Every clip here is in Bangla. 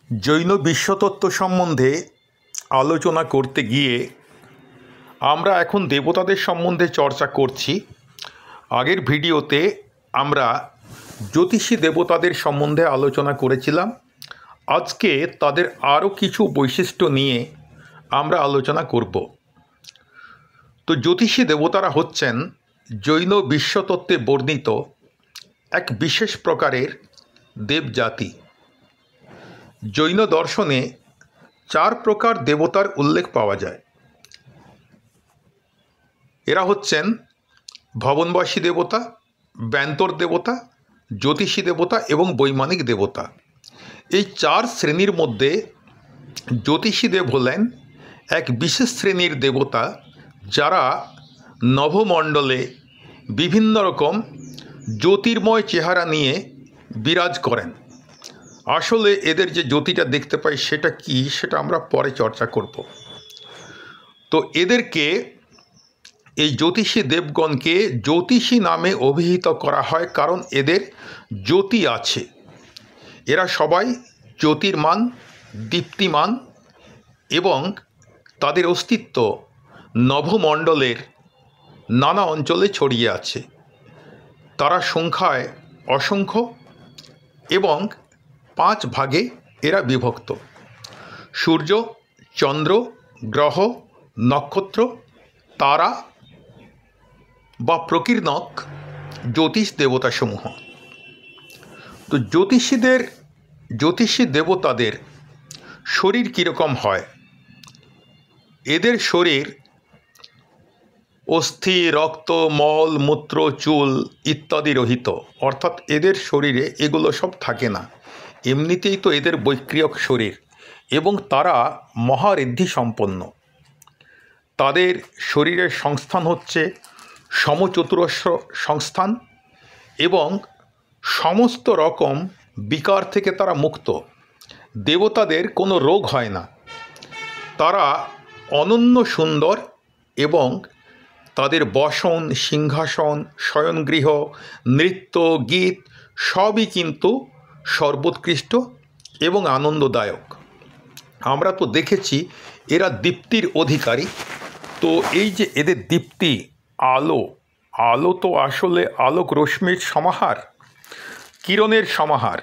जैन विश्वतत्व सम्बन्धे आलोचना करते गिये आमरा एखन देवतादेर सम्बन्धे चर्चा करछि। आगेर भिडियोते आमरा ज्योतिषी देवतादेर सम्बन्धे आलोचना करेछिलाम। आजके तादेर आरो किछु वैशिष्ट्य निये आमरा आलोचना करब। तो ज्योतिषी देवतारा हच्छेन जैन विश्वतत्त्वे बर्णित एक विशेष प्रकारेर देवजाति। जैन दर्शने चार प्रकार देवतार उल्लेख पावा जाए। एरा हच्छेन भवनबासी देवता, व्यंतर देवता, ज्योतिषी देवता एवं वैमानिक देवता। এই चार श्रेणीर मध्य ज्योतिषी देव हलेन एक विशेष श्रेणीर देवता যারা নভমণ্ডলে বিভিন্ন রকম জ্যোতির্ময় চেহারা নিয়ে বিরাজ করেন। আসলে এদের যে জ্যোতিটা দেখতে পাই সেটা কি সেটা আমরা পরে চর্চা করব। তো এদেরকে এই জ্যোতিষী দেবগণকে জ্যোতিষী নামে অভিহিত করা হয় কারণ এদের জ্যোতি আছে। এরা সবাই জ্যোতির্মান, দীপ্তিমান এবং তাদের অস্তিত্ব নভমণ্ডলের নানা অঞ্চলে ছড়িয়ে আছে। তারা সংখ্যায় অসংখ্য এবং 5 ভাগে এরা বিভক্ত। সূর্য, চন্দ্র, গ্রহ, নক্ষত্র, তারা বা প্রকীর্ণক জ্যোতিষ দেবতাসমূহ। তো জ্যোতিষী দেবতাদের শরীর কীরকম হয়? এদের শরীর অস্থি, রক্ত, মল, মূত্র, চুল ইত্যাদি রহিত, অর্থাৎ এদের শরীরে এগুলো সব থাকে না। এমনিতেই তো এদের বৈক্রিয়ক শরীর এবং তারা মহাঋদ্ধি সম্পন্ন। তাদের শরীরের সংস্থান হচ্ছে সমচতুরস্র সংস্থান এবং সমস্ত রকম বিকার থেকে তারা মুক্ত। দেবতাদের কোনো রোগ হয় না। তারা অনন্য সুন্দর এবং তাদের বসন, সিংহাসন, শয়নগৃহ, নৃত্য, গীত সবই কিন্তু সর্বোৎকৃষ্ট এবং আনন্দদায়ক। আমরা তো দেখেছি এরা দীপ্তির অধিকারী। তো এই যে এদের দীপ্তি, আলো তো আসলে আলোক রশ্মির সমাহার, কিরণের সমাহার।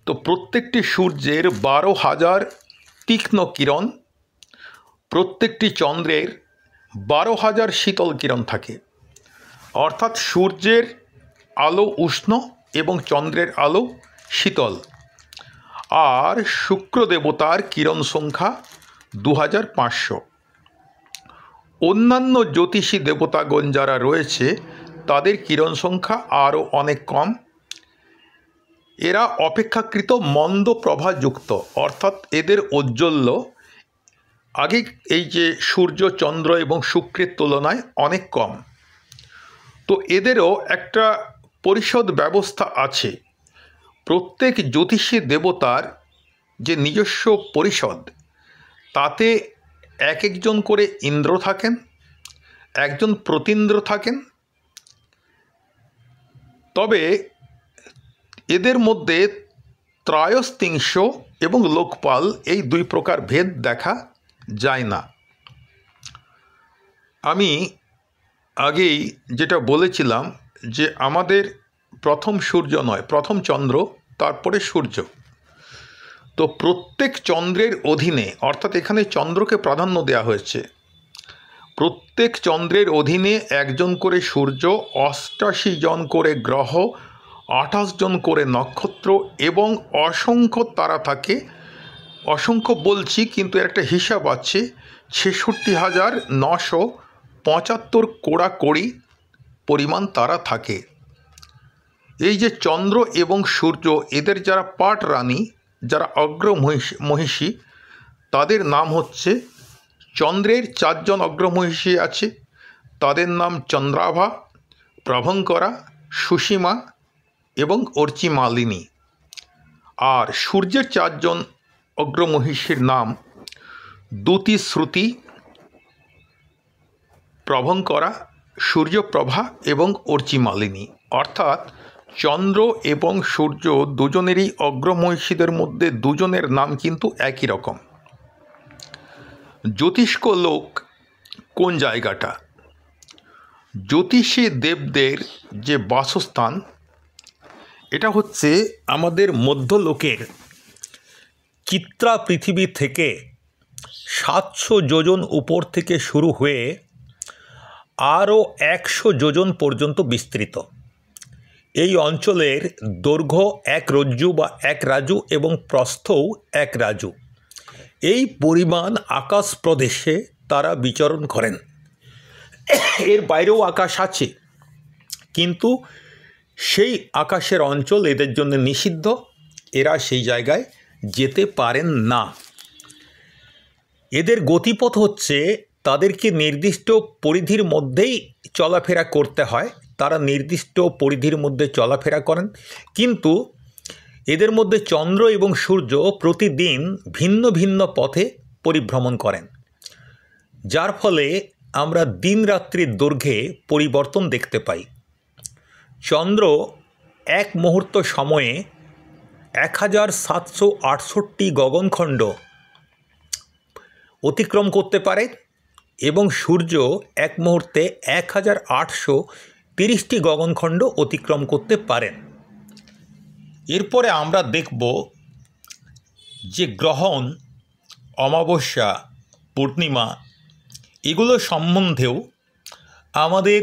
তো প্রত্যেকটি সূর্যের 12,000 তীক্ষ্ণ কিরণ, প্রত্যেকটি চন্দ্রের 12,000 শীতল কিরণ থাকে। অর্থাৎ সূর্যের আলো উষ্ণ এবং চন্দ্রের আলো শীতল। আর শুক্র দেবতার কিরণ সংখ্যা 2500। অন্যান্য জ্যোতিষী দেবতাগণ যারা রয়েছে তাদের কিরণ সংখ্যা আরও অনেক কম। এরা অপেক্ষাকৃত মন্দ প্রভাযুক্ত, অর্থাৎ এদের ঔজ্জ্বল্য আগে এই যে সূর্য, চন্দ্র এবং শুক্রের তুলনায় অনেক কম। তো এদেরও একটা পরিষদ ব্যবস্থা আছে। প্রত্যেক জ্যোতিষী দেবতার যে নিজস্ব পরিষদ, তাতে এক একজন করে ইন্দ্র থাকেন, একজন প্রতীন্দ্র থাকেন। তবে এদের মধ্যে ত্রয়স্তিংশ এবং লোকপাল এই 2 প্রকার ভেদ দেখা যায় না। আমি আগেই যেটা বলেছিলাম যে আমাদের প্রথম সূর্য নয়, প্রথম চন্দ্র, তারপরে সূর্য। তো প্রত্যেক চন্দ্রের অধীনে, অর্থাৎ এখানে চন্দ্রকে প্রাধান্য দেওয়া হয়েছে, প্রত্যেক চন্দ্রের অধীনে একজন করে সূর্য, 88 জন করে গ্রহ, 28 জন করে নক্ষত্র এবং অসংখ্য তারা থাকে। অসংখ্য বলছি কিন্তু এর একটা হিসাব আছে, 66,975 কোড়াকড়ি পরিমাণ তারা থাকে। এই যে চন্দ্র এবং সূর্য, এদের যারা পাট রানী, যারা অগ্রমহিষী, তাদের নাম হচ্ছে, চন্দ্রের 4 জন অগ্রমহিষী আছে, তাদের নাম চন্দ্রাভা, প্রভঙ্করা, সুসীমা এবং অর্চিমালিনী। আর সূর্যের 4 জন অগ্রমহিষীর নাম দ্যুতি, শ্রুতি, প্রভঙ্করা, সূর্যপ্রভা এবং অর্চিমালিনী। অর্থাৎ চন্দ্র এবং সূর্য দুজনেরই অগ্রমহিষীদের মধ্যে দুজনের নাম কিন্তু একই রকম। জ্যোতিষ্ক লোক কোন জায়গাটা? জ্যোতিষী দেবদের যে বাসস্থান, এটা হচ্ছে আমাদের মধ্যলোকের চিত্রা পৃথিবী থেকে 700 যোজন উপর থেকে শুরু হয়ে আরও 100 যোজন পর্যন্ত বিস্তৃত। এই অঞ্চলের দৈর্ঘ্য 1 রজ্জু বা 1 রাজু এবং প্রস্থও 1 রাজু। এই পরিমাণ আকাশ প্রদেশে তারা বিচরণ করেন। এর বাইরেও আকাশ আছে, কিন্তু সেই আকাশের অঞ্চল এদের জন্য নিষিদ্ধ। এরা সেই জায়গায় যেতে পারেন না। এদের গতিপথ হচ্ছে তাদেরকে নির্দিষ্ট পরিধির মধ্যেই চলাফেরা করতে হয়। তারা নির্দিষ্ট পরিধির মধ্যে চলাফেরা করেন, কিন্তু এদের মধ্যে চন্দ্র এবং সূর্য প্রতিদিন ভিন্ন ভিন্ন পথে পরিভ্রমণ করেন, যার ফলে আমরা দিন রাত্রির দৈর্ঘ্যে পরিবর্তন দেখতে পাই। চন্দ্র এক মুহূর্ত সময়ে 1768 গগনখণ্ড অতিক্রম করতে পারে এবং সূর্য এক মুহূর্তে 1830টি গগনখণ্ড অতিক্রম করতে পারেন। এরপরে আমরা দেখব যে গ্রহণ, অমাবস্যা, পূর্ণিমা এগুলো সম্বন্ধেও আমাদের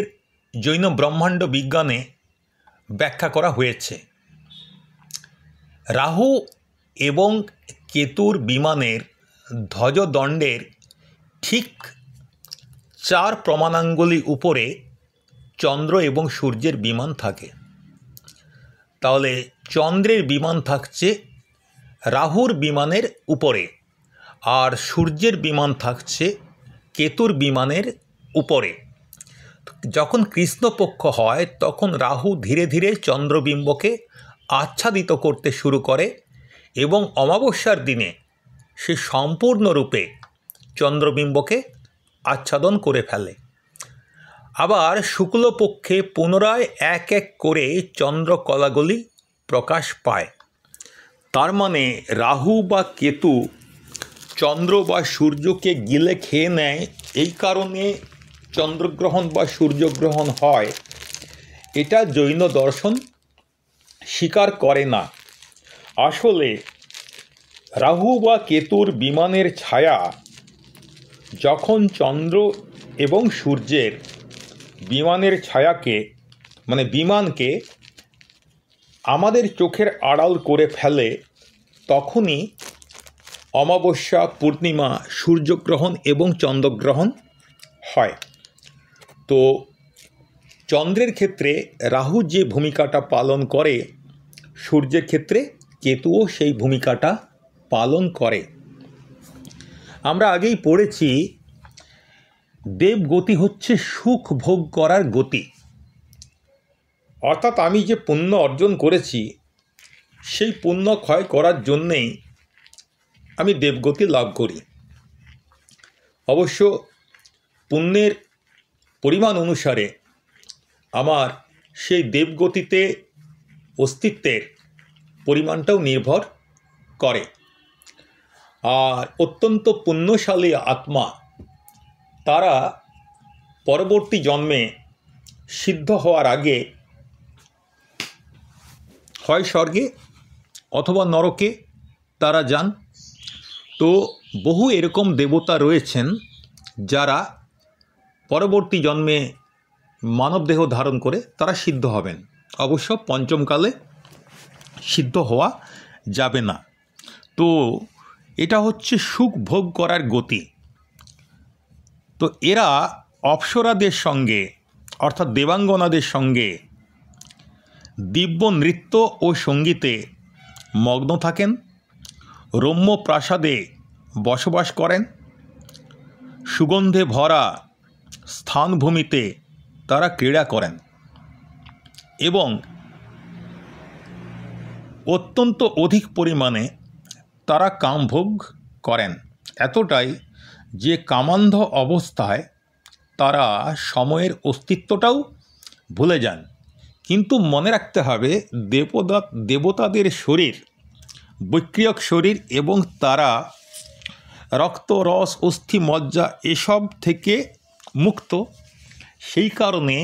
জৈন ব্রহ্মাণ্ড বিজ্ঞানে ব্যাখ্যা করা হয়েছে। রাহু এবং কেতুর বিমানের ধ্বজদণ্ডের ঠিক 4 প্রমাণাঙ্গুলি উপরে চন্দ্র এবং সূর্যের বিমান থাকে। তাহলে চন্দ্রের বিমান থাকছে রাহুর বিমানের উপরে, আর সূর্যের বিমান থাকছে কেতুর বিমানের উপরে। যখন কৃষ্ণপক্ষ হয় তখন রাহু ধীরে ধীরে চন্দ্রবিম্বকে আচ্ছাদিত করতে শুরু করে এবং অমাবস্যার দিনে সে সম্পূর্ণরূপে চন্দ্রবিম্বকে আচ্ছাদন করে ফেলে। আবার শুক্লপক্ষে পুনরায় এক এক করে চন্দ্রকলাগুলি প্রকাশ পায়। তার মানে রাহু বা কেতু চন্দ্র বা সূর্যকে গিলে খেয়ে নেয়, এই কারণে চন্দ্রগ্রহণ বা সূর্যগ্রহণ হয়, এটা জৈন দর্শন স্বীকার করে না। আসলে রাহু বা কেতুর বিমানের ছায়া যখন চন্দ্র এবং সূর্যের বিমানের ছায়াকে বিমানকে আমাদের চোখের আড়াল করে ফেলে, তখনই অমাবস্যা, পূর্ণিমা, সূর্যগ্রহণ এবং চন্দ্রগ্রহণ হয়। তো চন্দ্রের ক্ষেত্রে রাহু যে ভূমিকাটা পালন করে, সূর্যের ক্ষেত্রে কেতুও সেই ভূমিকাটা পালন করে। আমরা আগেই পড়েছি দেবগতি হচ্ছে সুখ ভোগ করার গতি। অর্থাৎ আমি যে পুণ্য অর্জন করেছি সেই পুণ্য ক্ষয় করার জন্যেই আমি দেবগতি লাভ করি। অবশ্য পুণ্যের পরিমাণ অনুসারে আমার সেই দেবগতিতে অস্তিত্বের পরিমাণটাও নির্ভর করে। আর অত্যন্ত পুণ্যশালী আত্মা তারা পরবর্তী জন্মে সিদ্ধ হওয়ার আগে হয় স্বর্গে অথবা নরকে তারা যান। তো বহু এরকম দেবতা রয়েছেন যারা পরবর্তী জন্মে মানবদেহ ধারণ করে তারা সিদ্ধ হবেন। অবশ্য পঞ্চমকালে সিদ্ধ হওয়া যাবে না। তো এটা হচ্ছে সুখ ভোগ করার গতি। তো এরা অপ্সরাদের সঙ্গে অর্থাৎ দেবাঙ্গনাদের সঙ্গে দিব্য নৃত্য ও সঙ্গীতে মগ্ন থাকেন, রম্য প্রাসাদে বসবাস করেন, সুগন্ধে ভরা স্থানভূমিতে তারা ক্রীড়া করেন এবং অত্যন্ত অধিক পরিমাণে তারা কামভোগ করেন। এতটাই যে কামান্ধ অবস্থায় তারা সময়ের অস্তিত্বটাও ভুলে যান। কিন্তু মনে রাখতে হবে দেবতাদের শরীর বৈক্রিয়ক শরীর এবং তারা রক্ত রস অস্থি মজ্জা এসব থেকে মুক্ত। সেই কারণে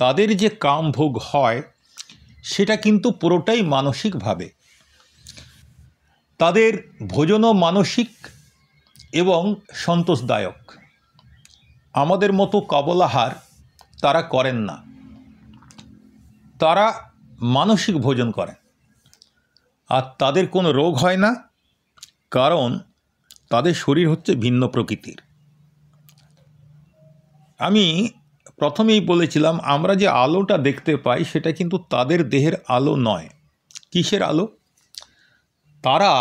তাদের যে কামভোগ হয় সেটা কিন্তু পুরোটাই মানসিকভাবে। তাদের ভোজনও মানসিক এবং সন্তোষদায়ক। আমাদের মতো কবলাহার তারা করেন না, তারা মানসিক ভোজন করেন। আর তাদের কোনো রোগ হয় না, কারণ তাদের শরীর হচ্ছে ভিন্ন প্রকৃতির। আমি প্রথমেই বলেছিলাম আমরা যে আলোটা দেখতে পাই সেটা কিন্তু তাদের দেহের আলো নয়। কিসের আলো? তারা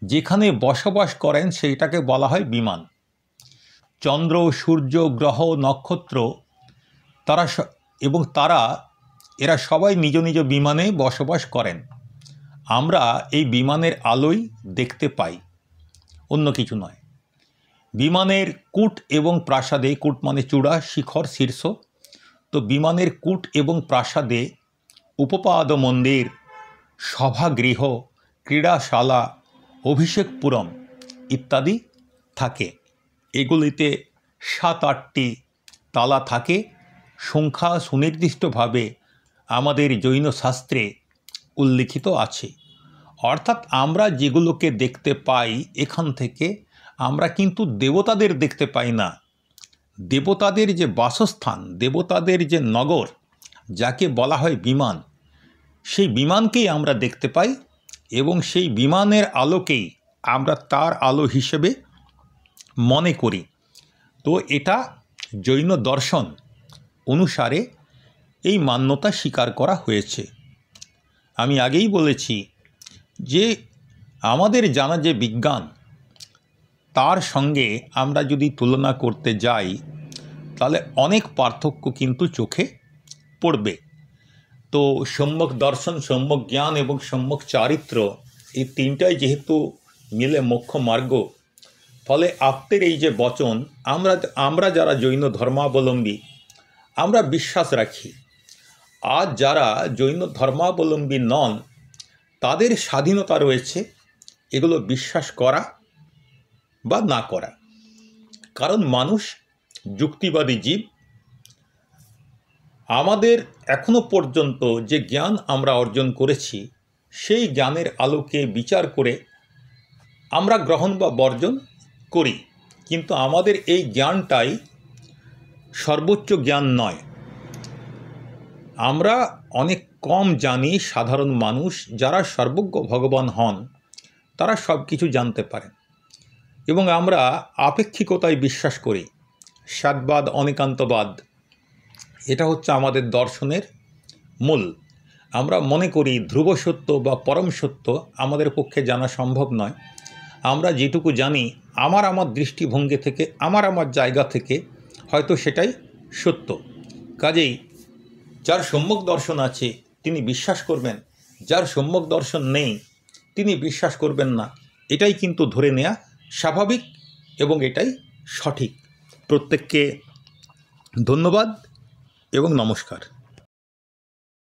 যেখানে বসবাস করেন সেইটাকে বলা হয় বিমান। চন্দ্র, সূর্য, গ্রহ, নক্ষত্র এরা সবাই নিজ নিজ বিমানে বসবাস করেন। আমরা এই বিমানের আলোই দেখতে পাই, অন্য কিছু নয়। বিমানের কূট এবং প্রাসাদে, কূট মানে চূড়া, শিখর, শীর্ষ, তো বিমানের কূট এবং প্রাসাদে উপপাদ মন্দির, সভাগৃহ, ক্রীড়াশালা, অভিষেকপুরম ইত্যাদি থাকে। এগুলিতে 7-8টি তালা থাকে। সংখ্যা সুনির্দিষ্টভাবে আমাদের জৈন শাস্ত্রে উল্লিখিত আছে। অর্থাৎ আমরা যেগুলোকে দেখতে পাই এখান থেকে আমরা কিন্তু দেবতাদের দেখতে পাই না। দেবতাদের যে বাসস্থান, দেবতাদের যে নগর, যাকে বলা হয় বিমান, সেই বিমানকেই আমরা দেখতে পাই এবং সেই বিমানের আলোকেই আমরা তার আলো হিসেবে মনে করি। তো এটা জৈন দর্শন অনুসারে এই মান্যতা স্বীকার করা হয়েছে। আমি আগেই বলেছি যে আমাদের জানা যে বিজ্ঞান, তার সঙ্গে আমরা যদি তুলনা করতে যাই তাহলে অনেক পার্থক্য কিন্তু চোখে পড়বে। তো সম্যক দর্শন, সম্যক জ্ঞান এবং সম্যক চারিত্র, এই তিনটাই যেহেতু মিলে মোক্ষ মার্গ, ফলে আপ্তের এই যে বচন আমরা যারা জৈন ধর্মাবলম্বী আমরা বিশ্বাস রাখি। আর যারা জৈন ধর্মাবলম্বী নন তাদের স্বাধীনতা রয়েছে এগুলো বিশ্বাস করা বা না করা। কারণ মানুষ যুক্তিবাদী জীব। আমাদের এখনো পর্যন্ত যে জ্ঞান আমরা অর্জন করেছি সেই জ্ঞানের আলোকে বিচার করে আমরা গ্রহণ বা বর্জন করি, কিন্তু আমাদের এই জ্ঞানটাই সর্বোচ্চ জ্ঞান নয়। আমরা অনেক কম জানি। সাধারণ মানুষ যারা সর্বজ্ঞ ভগবান হন তারা সব কিছু জানতে পারেন এবং আমরা আপেক্ষিকতায় বিশ্বাস করি। সাতবাদ, অনেকান্তবাদ, এটা হচ্ছে আমাদের দর্শনের মূল। আমরা মনে করি ধ্রুব সত্য বা পরম সত্য আমাদের পক্ষে জানা সম্ভব নয়। আমরা যেটুকু জানি আমার দৃষ্টিভঙ্গি থেকে, আমার জায়গা থেকে হয়তো সেটাই সত্য। কাজেই যার সম্যক দর্শন আছে তিনি বিশ্বাস করবেন, যার সম্যক দর্শন নেই তিনি বিশ্বাস করবেন না। এটাই কিন্তু ধরে নেওয়া স্বাভাবিক এবং এটাই সঠিক। প্রত্যেককে ধন্যবাদ এবং নমস্কার।